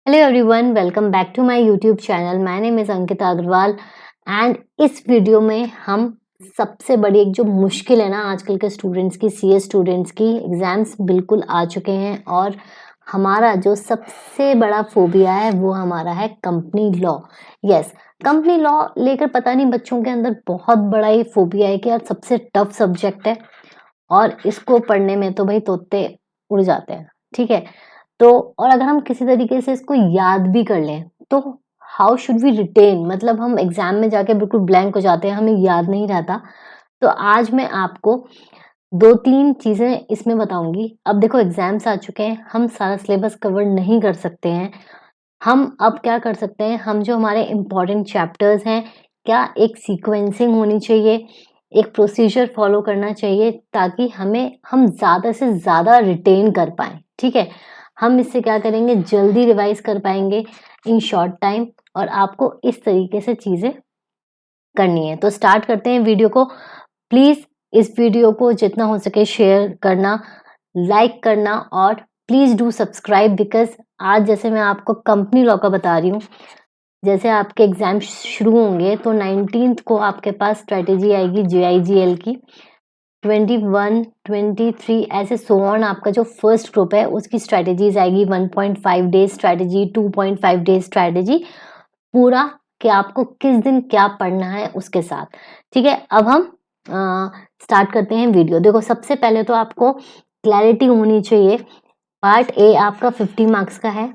Hello everyone, welcome back to my YouTube channel. My name is Ankita Agrawal and इस video में हम सबसे बड़ी एक जो मुश्किल है ना आजकल के स्टूडेंट्स की, सीएस स्टूडेंट्स की, एग्ज़ाम्स बिल्कुल आ चुके हैं और हमारा जो सबसे बड़ा फोबिया है वो हमारा है company law. Yes, company law लेकर पता नहीं बच्चों के अंदर बहुत बड़ा ही फोबिया है कि यार सबसे टफ सब्जेक्ट है और इसको पढ़ने में तो भाई तोते उड़ जाते हैं। ठीक है, तो और अगर हम किसी तरीके से इसको याद भी कर लें तो हाउ शुड वी रिटेन, मतलब हम एग्जाम में जाके बिल्कुल ब्लैंक हो जाते हैं, हमें याद नहीं रहता। तो आज मैं आपको दो तीन चीजें इसमें बताऊंगी। अब देखो एग्जाम्स आ चुके हैं, हम सारा सिलेबस कवर नहीं कर सकते हैं। हम अब क्या कर सकते हैं, हम जो हमारे इम्पोर्टेंट चैप्टर्स हैं, क्या एक सीक्वेंसिंग होनी चाहिए, एक प्रोसीजर फॉलो करना चाहिए ताकि हम ज़्यादा से ज़्यादा रिटेन कर पाएँ। ठीक है, हम इससे क्या करेंगे, जल्दी रिवाइज कर पाएंगे इन शॉर्ट टाइम और आपको इस तरीके से चीज़ें करनी है। तो स्टार्ट करते हैं वीडियो को। प्लीज़ इस वीडियो को जितना हो सके शेयर करना, लाइक करना और प्लीज़ डू सब्सक्राइब बिकॉज आज जैसे मैं आपको कंपनी लॉ का बता रही हूँ, जैसे आपके एग्जाम शुरू होंगे तो 19th को आपके पास स्ट्रेटेजी आएगी JIGL की, 21, 23 ऐसे सो ऑन। आपका जो फर्स्ट ग्रुप है उसकी स्ट्रेटेजीज आएगी, 1.5 डेज स्ट्रेटेजी, 2.5 डेज स्ट्रेटेजी, पूरा कि आपको किस दिन क्या पढ़ना है उसके साथ। ठीक है, अब हम स्टार्ट करते हैं वीडियो। देखो सबसे पहले तो आपको क्लैरिटी होनी चाहिए। पार्ट ए आपका 50 मार्क्स का है,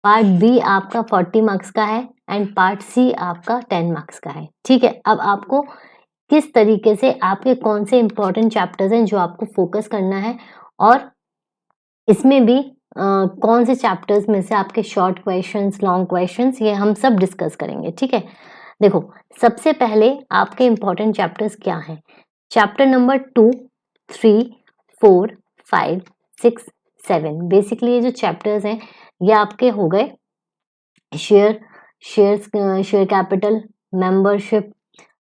पार्ट बी आपका 40 मार्क्स का है एंड पार्ट सी आपका 10 मार्क्स का है। ठीक है, अब आपको किस तरीके से आपके कौन से इंपॉर्टेंट चैप्टर्स हैं जो आपको फोकस करना है और इसमें भी कौन से चैप्टर्स में से आपके शॉर्ट क्वेश्चंस, लॉन्ग क्वेश्चंस, ये हम सब डिस्कस करेंगे। ठीक है, देखो सबसे पहले आपके इंपॉर्टेंट चैप्टर्स क्या हैं। चैप्टर नंबर 2, 3, 4, 5, 6, 7, बेसिकली ये जो चैप्टर्स हैं ये आपके हो गए शेयर शेयर कैपिटल, मेंबरशिप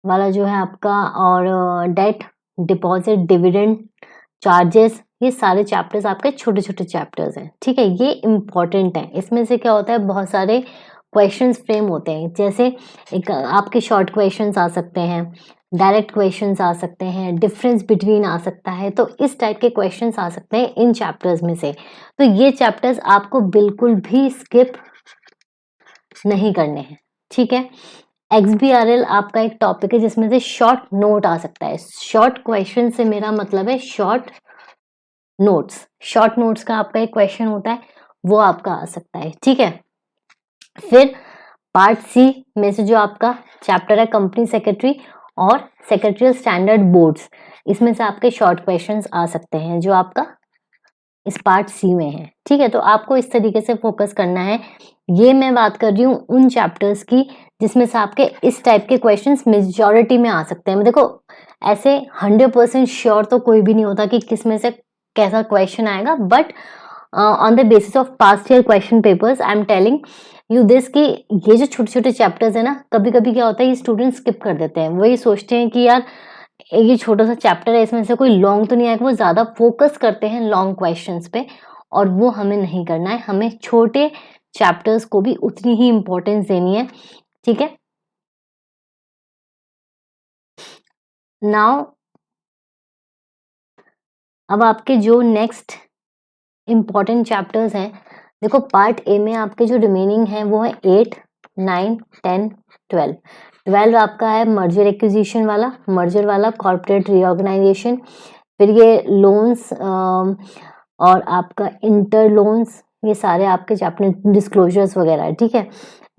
वाला जो है आपका, और डेट, डिपॉजिट, डिविडेंड, चार्जेस, ये सारे चैप्टर्स आपके छोटे छोटे चैप्टर्स हैं। ठीक है, ये इंपॉर्टेंट है। इसमें से क्या होता है, बहुत सारे क्वेश्चंस फ्रेम होते हैं। जैसे एक आपके शॉर्ट क्वेश्चंस आ सकते हैं, डायरेक्ट क्वेश्चंस आ सकते हैं, डिफरेंस बिटवीन आ सकता है, तो इस टाइप के क्वेश्चंस आ सकते हैं इन चैप्टर्स में से। तो ये चैप्टर्स आपको बिल्कुल भी स्किप नहीं करने हैं। ठीक है, XBRL आपका एक टॉपिक है जिसमें से शॉर्ट नोट आ सकता है। शॉर्ट क्वेश्चन से मेरा मतलब है शॉर्ट नोट्स। शॉर्ट नोट्स का आपका एक क्वेश्चन होता है, वो आपका आ सकता है। ठीक है, फिर पार्ट सी में से जो आपका चैप्टर है कंपनी सेक्रेटरी और सेक्रेटरियल स्टैंडर्ड बोर्ड्स, इसमें से आपके शॉर्ट क्वेश्चंस आ सकते हैं जो आपका इस पार्ट सी में है। ठीक है, तो आपको इस तरीके से फोकस करना है। ये मैं बात कर रही हूँ उन चैप्टर्स की जिसमें से आपके इस टाइप के क्वेश्चंस मेजॉरिटी में आ सकते हैं। देखो ऐसे 100% श्योर तो कोई भी नहीं होता कि किस में से कैसा क्वेश्चन आएगा, but on the basis of past year question papers I am telling you this कि ये जो छोटे छोटे चैप्टर्स है ना, कभी कभी क्या होता है ये स्टूडेंट स्किप कर देते हैं। वही सोचते हैं कि यार ये छोटा सा चैप्टर है, इसमें से कोई लॉन्ग तो नहीं आएगा, वो ज्यादा फोकस करते हैं लॉन्ग क्वेश्चंस पे, और वो हमें नहीं करना है। हमें छोटे चैप्टर्स को भी उतनी ही इंपॉर्टेंस देनी है। ठीक है, नाउ अब आपके जो नेक्स्ट इंपॉर्टेंट चैप्टर्स हैं, देखो पार्ट ए में आपके जो रिमेनिंग है वो है 8, 9, 10, 12। 12 आपका है मर्जर एक्विजिशन वाला, मर्जर वाला, कॉर्पोरेट रीऑर्गेनाइजेशन, फिर ये लोन्स और आपका इंटर लोन्स, ये सारे आपके चैप्टर, डिस्क्लोजर्स वगैरह है। ठीक है,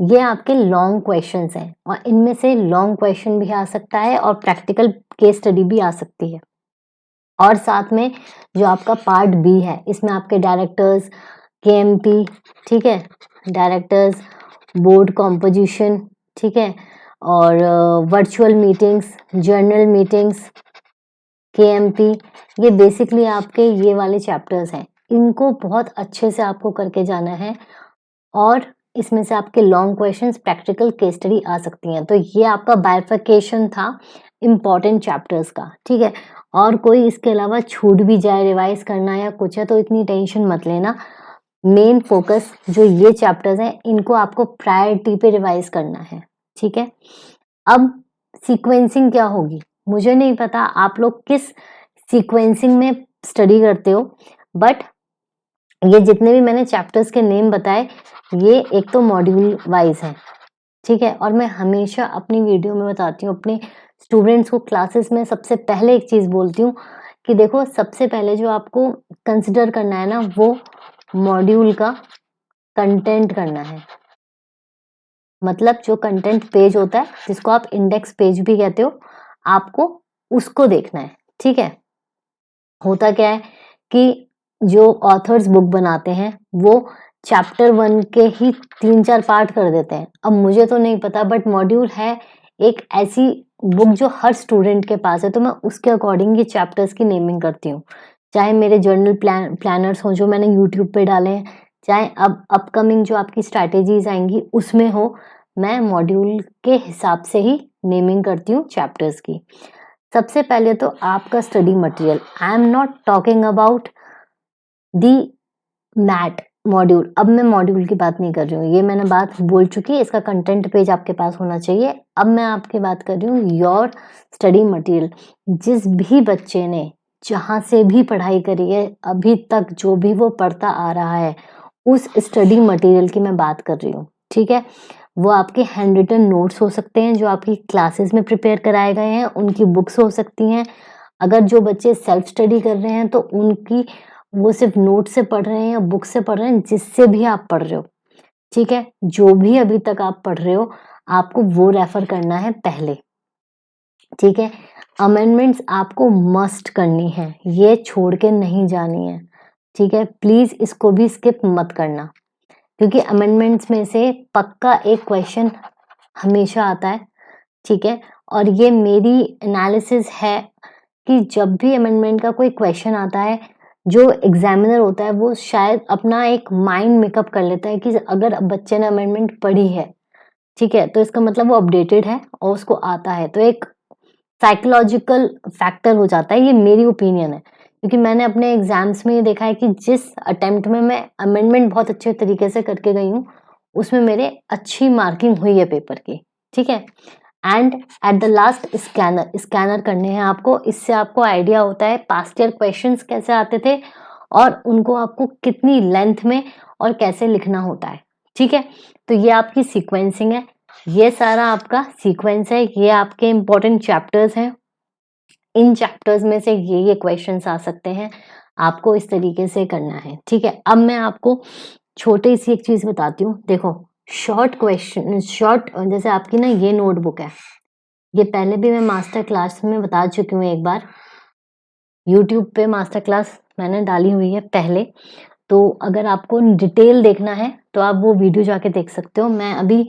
ये आपके लॉन्ग क्वेश्चंस हैं और इनमें से लॉन्ग क्वेश्चन भी आ सकता है और प्रैक्टिकल केस स्टडी भी आ सकती है। और साथ में जो आपका पार्ट बी है, इसमें आपके डायरेक्टर्स, KMP, ठीक है, डायरेक्टर्स, बोर्ड कॉम्पोजिशन, ठीक है, और virtual meetings, journal meetings, KMP, ये बेसिकली आपके ये वाले चैप्टर्स हैं। इनको बहुत अच्छे से आपको करके जाना है और इसमें से आपके long questions, practical case study आ सकती हैं। तो ये आपका बाइफर्केशन था इम्पॉर्टेंट चैप्टर्स का। ठीक है, और कोई इसके अलावा छूट भी जाए रिवाइज करना या कुछ है तो इतनी टेंशन मत लेना। मेन फोकस जो ये चैप्टर्स हैं इनको आपको प्रायोरिटी पे रिवाइज करना है, ठीक है। अब सीक्वेंसिंग क्या होगी मुझे नहीं पता आप लोग किस सीक्वेंसिंग में स्टडी करते हो, बट ये जितने भी मैंने चैप्टर्स के नेम बताए ये एक तो मॉड्यूल वाइज है, ठीक है। और मैं हमेशा अपनी वीडियो में बताती हूँ अपने स्टूडेंट्स को क्लासेस में सबसे पहले एक चीज बोलती हूँ कि देखो सबसे पहले जो आपको कंसिडर करना है ना वो मॉड्यूल का कंटेंट करना है। मतलब जो कंटेंट पेज होता है जिसको आप इंडेक्स पेज भी कहते हो, आपको उसको देखना है, ठीक है। होता क्या है कि जो ऑथर्स बुक बनाते हैं वो चैप्टर 1 के ही 3-4 पार्ट कर देते हैं। अब मुझे तो नहीं पता बट मॉड्यूल है एक ऐसी बुक जो हर स्टूडेंट के पास है, तो मैं उसके अकॉर्डिंग ये चैप्टर्स की नेमिंग करती हूँ। चाहे मेरे जर्नल प्लानर्स हो जो मैंने यूट्यूब पे डाले हैं, चाहे अब अपकमिंग जो आपकी स्ट्रैटेजीज आएंगी उसमें हो, मैं मॉड्यूल के हिसाब से ही नेमिंग करती हूँ चैप्टर्स की। सबसे पहले तो आपका study material, I am not talking about the mat module. अब मैं मॉड्यूल की बात नहीं कर रही हूँ, ये मैंने बात बोल चुकी है, इसका कंटेंट पेज आपके पास होना चाहिए। अब मैं आपकी बात कर रही हूँ योर स्टडी मटेरियल। जिस भी बच्चे ने जहाँ से भी पढ़ाई करी है अभी तक, जो भी वो पढ़ता आ रहा है, उस स्टडी मटेरियल की मैं बात कर रही हूँ, ठीक है। वो आपके हैंड रिटन नोट्स हो सकते हैं जो आपकी क्लासेस में प्रिपेयर कराए गए हैं, उनकी बुक्स हो सकती हैं। अगर जो बच्चे सेल्फ स्टडी कर रहे हैं तो उनकी वो सिर्फ नोट से पढ़ रहे हैं या बुक से पढ़ रहे हैं, जिससे भी आप पढ़ रहे हो, ठीक है। जो भी अभी तक आप पढ़ रहे हो आपको वो रेफर करना है पहले, ठीक है। अमेंडमेंट्स आपको मस्ट करनी है, ये छोड़ के नहीं जानी है, ठीक है। प्लीज इसको भी स्किप मत करना, क्योंकि अमेंडमेंट्स में से पक्का एक क्वेश्चन हमेशा आता है, ठीक है। और ये मेरी एनालिसिस है कि जब भी अमेंडमेंट का कोई क्वेश्चन आता है, जो एग्जामिनर होता है वो शायद अपना एक माइंड मेकअप कर लेता है कि अगर बच्चे ने अमेंडमेंट पढ़ी है, ठीक है, तो इसका मतलब वो अपडेटेड है और उसको आता है। तो एक साइकोलॉजिकल फैक्टर हो जाता है, ये मेरी ओपिनियन है, क्योंकि मैंने अपने एग्जाम्स में ये देखा है कि जिस अटेम्प्ट में मैं अमेंडमेंट बहुत अच्छे तरीके से करके गई हूँ उसमें मेरे अच्छी मार्किंग हुई है पेपर की, ठीक है। And at the last scanner करने हैं आपको, इससे आपको आइडिया होता है पास्ट ईयर क्वेश्चंस कैसे आते थे और उनको आपको कितनी लेंथ में और कैसे लिखना होता है, ठीक है। तो ये आपकी सीक्वेंसिंग है, ये सारा आपका सीक्वेंस है, ये आपके इंपॉर्टेंट चैप्टर्स हैं। इन चैप्टर्स में से ये क्वेश्चंस आ सकते हैं, आपको इस तरीके से करना है, ठीक है। अब मैं आपको छोटी सी एक चीज बताती हूँ। देखो शॉर्ट क्वेश्चन, शॉर्ट जैसे आपकी ना ये नोटबुक है, ये पहले भी मैं मास्टर क्लास में बता चुकी हूँ एक बार, यूट्यूब पे मास्टर क्लास मैंने डाली हुई है पहले। तो अगर आपको डिटेल देखना है तो आप वो वीडियो जाके देख सकते हो। मैं अभी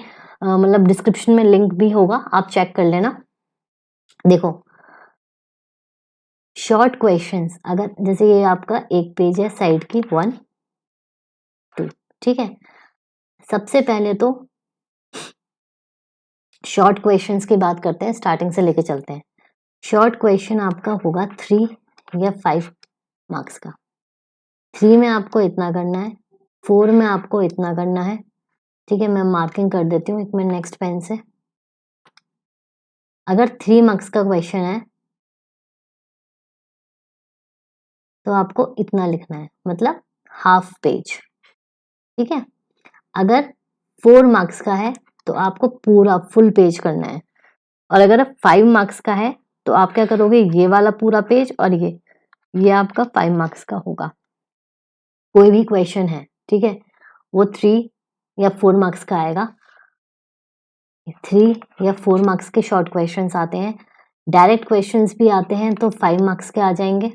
मतलब डिस्क्रिप्शन में लिंक भी होगा, आप चेक कर लेना। देखो शॉर्ट क्वेश्चंस, अगर जैसे ये आपका एक पेज है साइड की 1 2, ठीक है। सबसे पहले तो शॉर्ट क्वेश्चंस की बात करते हैं, स्टार्टिंग से लेके चलते हैं। शॉर्ट क्वेश्चन आपका होगा 3 या 5 मार्क्स का। 3 में आपको इतना करना है, 4 में आपको इतना करना है, ठीक है। मैं मार्किंग कर देती हूँ एक मिनट नेक्स्ट पेन से। अगर 3 मार्क्स का क्वेश्चन है तो आपको इतना लिखना है, मतलब हाफ पेज, ठीक है। अगर 4 मार्क्स का है तो आपको पूरा फुल पेज करना है, और अगर 5 मार्क्स का है तो आप क्या करोगे, ये वाला पूरा पेज और ये आपका 5 मार्क्स का होगा। कोई भी क्वेश्चन है, ठीक है, वो 3 या 4 मार्क्स का आएगा। 3 या 4 मार्क्स के शॉर्ट क्वेश्चंस आते हैं, डायरेक्ट क्वेश्चंस भी आते हैं तो 5 मार्क्स के आ जाएंगे,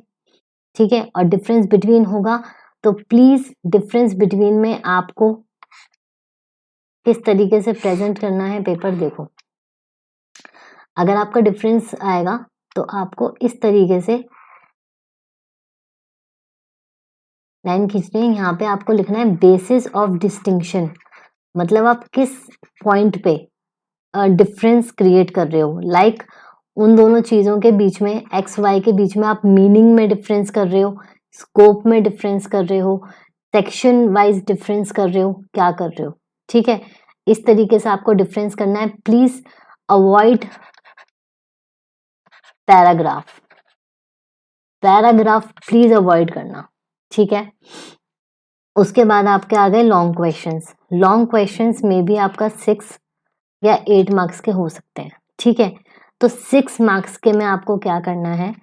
ठीक है। और डिफरेंस बिटवीन होगा तो प्लीज डिफरेंस बिटवीन में आपको किस तरीके से प्रेजेंट करना है पेपर देखो। अगर आपका डिफरेंस आएगा तो आपको इस तरीके से लाइन खींचनी है, यहाँ पे आपको लिखना है बेसिस ऑफ डिस्टिंक्शन, मतलब आप किस पॉइंट पे डिफरेंस क्रिएट कर रहे हो। लाइक उन दोनों चीजों के बीच में, एक्स वाई के बीच में आप मीनिंग में डिफरेंस कर रहे हो, स्कोप में डिफरेंस कर रहे हो, सेक्शन वाइज डिफरेंस कर रहे हो, क्या कर रहे हो, ठीक है। इस तरीके से आपको डिफरेंस करना है। Please avoid paragraph, paragraph please avoid करना, ठीक है। उसके बाद आपके आ गए लॉन्ग क्वेश्चंस। लॉन्ग क्वेश्चंस में भी आपका 6 या 8 मार्क्स के हो सकते हैं, ठीक है। तो 6 मार्क्स के में आपको क्या करना है,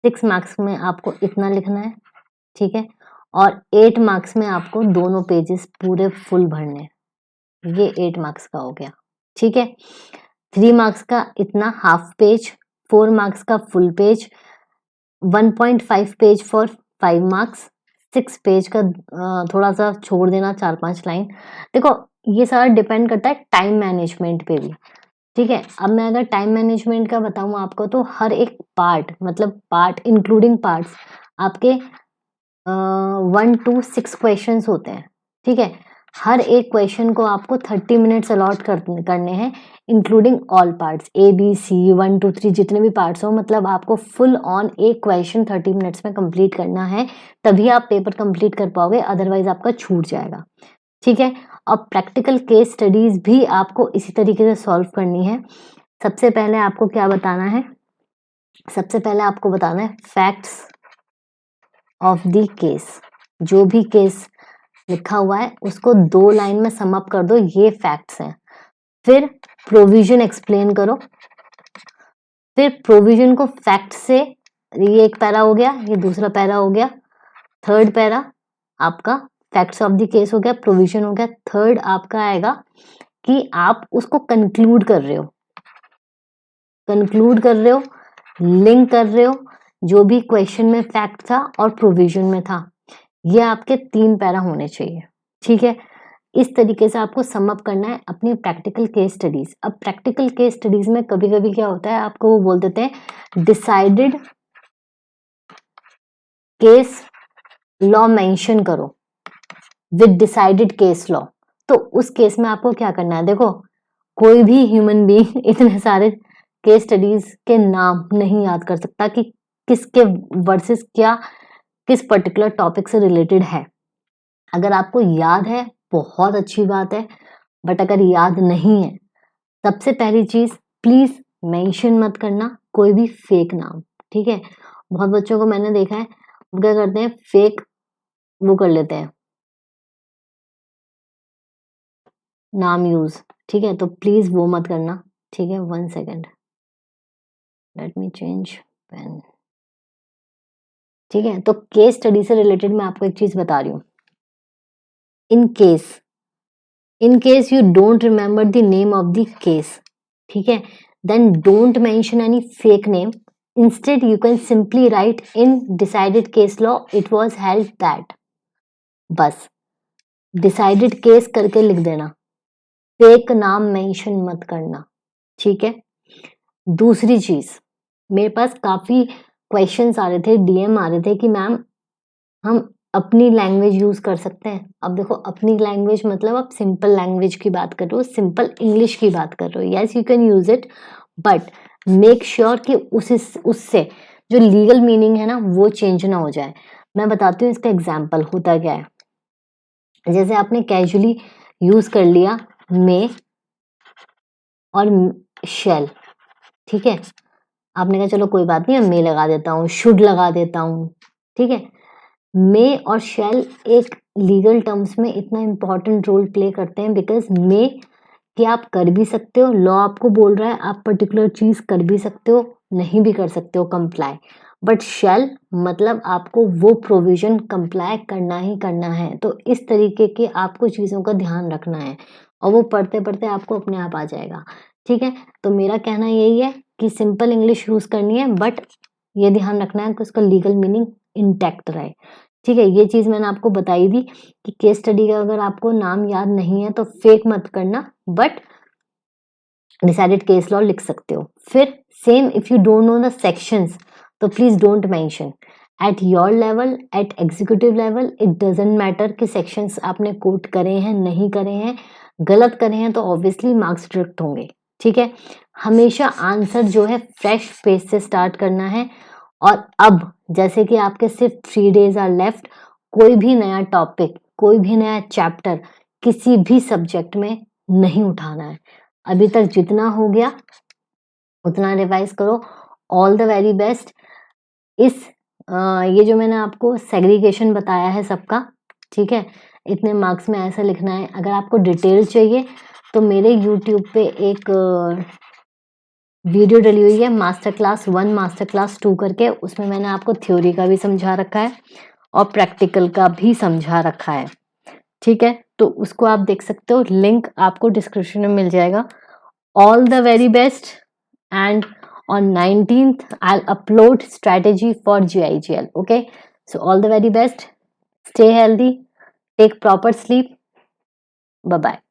6 मार्क्स में आपको इतना लिखना है, ठीक है। और 8 मार्क्स में आपको दोनों पेजेस पूरे फुल भरने हैं। ये 8 मार्क्स का हो गया, ठीक है। 3 मार्क्स का इतना हाफ पेज, 4 मार्क्स का full page, 1.5 page for 5 marks, 6 page का थोड़ा सा छोड़ देना, 4-5 लाइन। देखो ये सारा डिपेंड करता है टाइम मैनेजमेंट पे भी, ठीक है। अब मैं अगर टाइम मैनेजमेंट का बताऊं आपको, तो हर एक पार्ट, मतलब पार्ट इंक्लूडिंग पार्ट्स, आपके 1 to 6 क्वेश्चंस होते हैं, ठीक है। हर एक क्वेश्चन को आपको 30 मिनट्स अलॉट करने हैं, including all parts, A B C 1 2 3 जितने भी पार्ट्स हो, मतलब आपको फुल ऑन एक क्वेश्चन 30 मिनट्स में कंप्लीट करना है, तभी आप पेपर कंप्लीट कर पाओगे, अदरवाइज आपका छूट जाएगा, ठीक है। और प्रैक्टिकल केस स्टडीज भी आपको इसी तरीके से सॉल्व करनी है। सबसे पहले आपको क्या बताना है, सबसे पहले आपको बताना है फैक्ट्स ऑफ द केस। जो भी केस लिखा हुआ है उसको 2 लाइन में सम अप कर दो, ये फैक्ट्स हैं। फिर प्रोविजन एक्सप्लेन करो, फिर प्रोविजन को फैक्ट से, ये एक पैरा हो गया, ये दूसरा पैरा हो गया, थर्ड पैरा आपका फैक्ट्स ऑफ द केस हो गया, प्रोविजन हो गया, थर्ड आपका आएगा कि आप उसको कंक्लूड कर रहे हो, कंक्लूड कर रहे हो, लिंक कर रहे हो, जो भी क्वेश्चन में फैक्ट था और प्रोविजन में था, ये आपके 3 पैरा होने चाहिए, ठीक है। इस तरीके से आपको सम अप करना है अपनी प्रैक्टिकल केस स्टडीज। अब प्रैक्टिकल केस स्टडीज में कभी कभी क्या होता है, आपको वो बोल देते हैं डिसाइडेड केस लॉ मेंशन करो विद डिसाइडेड केस लॉ। तो उस केस में आपको क्या करना है, देखो कोई भी ह्यूमन बीइंग इतने सारे केस स्टडीज के नाम नहीं याद कर सकता कि किसके वर्सेस क्या किस पर्टिकुलर टॉपिक से रिलेटेड है। अगर आपको याद है बहुत अच्छी बात है, बट अगर याद नहीं है, सबसे पहली चीज प्लीज मेंशन मत करना कोई भी फेक नाम, ठीक है। बहुत बच्चों को मैंने देखा है, वो क्या करते हैं, फेक वो कर लेते हैं नाम यूज, ठीक है। तो प्लीज वो मत करना, ठीक है। 1 second, let me change pen, ठीक है। तो केस स्टडी से रिलेटेड मैं आपको एक चीज बता रही हूँ, in case you don't remember the name of the case, ठीक है, then don't mention any fake name, instead you can simply write in decided case law it was held that, बस डिसाइडेड केस करके लिख देना, fake नाम mention मत करना, ठीक है। दूसरी चीज, मेरे पास काफी क्वेश्चंस आ रहे थे, डीएम आ रहे थे कि मैम हम अपनी लैंग्वेज यूज कर सकते हैं। अब देखो अपनी लैंग्वेज मतलब आप सिंपल लैंग्वेज की बात कर रहे हो, सिंपल इंग्लिश की बात कर रहे हो, yes you can use it, but make sure कि उससे जो लीगल मीनिंग है ना वो चेंज ना हो जाए। मैं बताती हूँ इसका एग्जाम्पल होता क्या है। जैसे आपने कैजुअली यूज कर लिया मे और शेल, ठीक है, आपने कहा चलो कोई बात नहीं मैं मे लगा देता हूँ, शुड लगा देता हूँ, ठीक है। मे और शेल एक लीगल टर्म्स में इतना इंपॉर्टेंट रोल प्ले करते हैं, बिकॉज मे कि आप कर भी सकते हो, लॉ आपको बोल रहा है आप पर्टिकुलर चीज कर भी सकते हो, नहीं भी कर सकते हो कंप्लाई, बट शेल मतलब आपको वो प्रोविजन कंप्लाई करना ही करना है। तो इस तरीके के आपको चीजों का ध्यान रखना है, और वो पढ़ते पढ़ते आपको अपने आप आ जाएगा, ठीक है। तो मेरा कहना यही है कि सिंपल इंग्लिश यूज करनी है, बट ये ध्यान रखना है कि उसका लीगल मीनिंग इंटैक्ट रहे, ठीक है। ये चीज मैंने आपको बताई थी कि केस स्टडी का अगर आपको नाम याद नहीं है तो फेक मत करना, बट डिसाइडेड केस लॉ लिख सकते हो। फिर same if you don't know the sections तो please don't mention at your level, at executive level, it doesn't matter कि सेक्शंस आपने कोट करे हैं नहीं करे हैं, गलत करे हैं तो ऑब्वियसली मार्क्स डिडक्ट होंगे, ठीक है। हमेशा आंसर जो है फ्रेश पेज से स्टार्ट करना है, और अब जैसे कि आपके सिर्फ 3 days आर लेफ्ट, कोई भी नया टॉपिक कोई भी नया चैप्टर किसी भी सब्जेक्ट में नहीं उठाना है। अभी तक जितना हो गया उतना रिवाइज करो। All the very best. ये जो मैंने आपको सेग्रीगेशन बताया है सबका, ठीक है, इतने मार्क्स में ऐसा लिखना है। अगर आपको डिटेल चाहिए तो मेरे यूट्यूब पे एक वीडियो डली हुई है, मास्टर क्लास 1 मास्टर क्लास 2 करके, उसमें मैंने आपको थ्योरी का भी समझा रखा है और प्रैक्टिकल का भी समझा रखा है, ठीक है, तो उसको आप देख सकते हो, लिंक आपको डिस्क्रिप्शन में मिल जाएगा। All the very best and on 19th I'll upload strategy for GIGL. Okay, so all the very best. Stay healthy, take proper sleep. Bye bye.